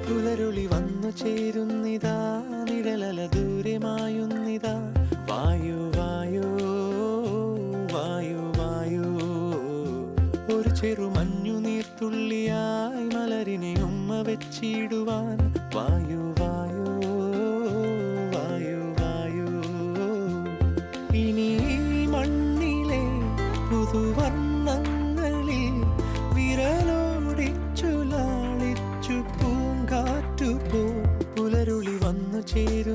പുലരുളി വന്നു ചേരുന്നിതാ, നിഴലല ദൂരെ മായുന്നിതാ. വായു വായോ വായു വായോ, ഒരു ചെറു മഞ്ഞു നീർത്തുള്ളിയായി മലരിനെ ഉമ്മ വെച്ചിടുവാൻ. വായു വായോ വായു വായോ, ഇനി മണ്ണിലെ പുതുവർണ്ണങ്ങളിൽ വിരലോടിച്ചു ലാളിച്ചു പൂങ്കാറ്റുപോ. പുലരുളി വന്നു ചേരും